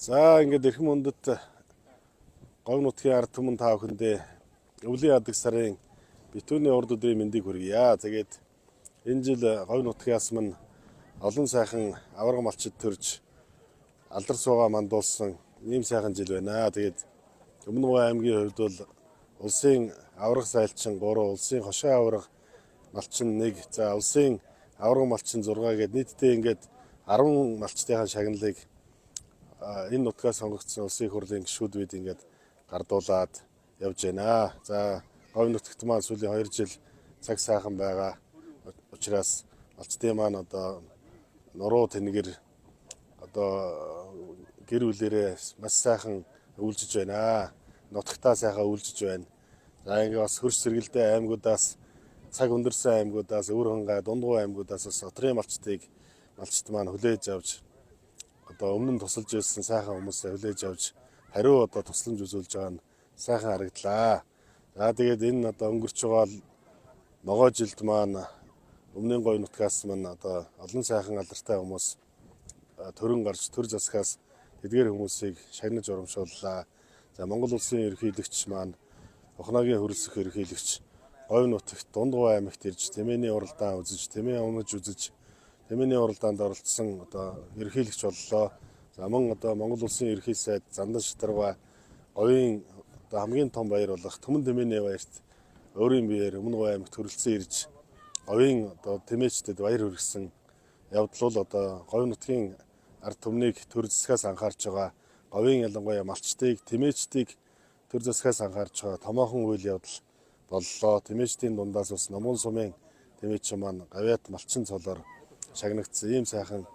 За ингээд эрхэм мөндөд говь нутгийн ард түмэн та бүхэндээ өвлийн ядаг сарын битүүний урд өдрийн мэндийг хүргье. Тэгээд энэ жил говь нутгаас мань олон сайхан аварга малчид төрж алдар суугаа мандуулсан ийм сайхан жил байна. Тэгээд Өмнө Говь аймгийн хувьд бол улсын аварга сайлчин 3, улсын хошоо аварга малчин 1, за улсын аварга малчин 6 гээд нийтдээ ингээд 10 малчтынхаа шагналыг энэ нутгаас сонгогдсон улсын их хурлын гишүүд бид ингээд гардуулаад явж байна. За Говь нутагт маань сүүлийн 2 жил цаг сайхан байгаа учраас малчтын маань одоо нуруу тэнгэр одоо гэр бүлэрээ маш сайхан үйлжиж байна. Нутагтаа сайхан үйлжиж байна. За ингээд бас хөрш сэргэлдээ аймагудаас цаг өндөрсөн аймагудаас Өвөр Хангай, Дундгуй аймагудаас бас отрын малчт маань хүлээж авч одоо өмнө нь тусалж ирсэн сайхан хүмүүсээ хүлээж авч хариу одоо тусламж үзүүлж байгаа нь сайхан харагдлаа. За тэгээд энэ одоо өнгөрч байгаа ногоо жилд маань өмнөний Говь нутгаас маань одоо олон сайхан алдартай хүмүүс төрөн гарч төр засгаас тэдгээр хүмүүсийг шагнаж урамшууллаа. За Монгол улсын ерөнхийлөгч маань Охногийн хөрөлсөх ерөнхийлөгч Говь нутагт Дундгуй аймагт ирж тэмээний уралдаан үзэж, тэмээ унаж үзэж, тэмээний уралдаанд оролцсон одоо ерөнхийлөгч боллоо. За мөн одоо Монгол улсын ерөнхий сайд Зандан Шидарга Говийн одоо хамгийн том баяр болох Түмэн тэмээний баярт өөрийн биеэр Өмнө Говь аймагт хөрөлцөн ирж Говийн одоо тэмээчдэд баяр хүргэсэн явдал бол одоо Говь нутгийн ард түмнийг төр засгаас анхаарч байгаа, Говийн ялангуяа малчтыг, тэмээчдийг төр засгаас анхаарч байгаа томоохон үйл явдал боллоо. Тэмээчдийн дундаас бас Номгон сумын тэмээч маань гавьяат малчин цолоор шагнагдсан ийм сайхан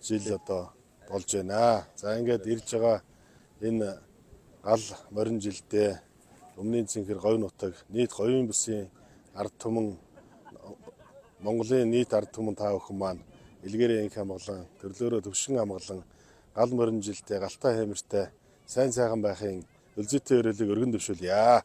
жил одоо болж байна. За ингээд ирж байгаа энэ гал морин жилдээ өмнөний цэнхэр Говь нутаг нийт говийн бүсийн ард түмэн Монголын нийт ард түмэн та бүхэн маань илгээрээ инх амгалан төрлөөрөө төвшин амгалан гал морин жилдээ галтай хэмэртэй сайн сайхан байхын өлзөтэй өрөөлийг өргөн дэвшүүлье.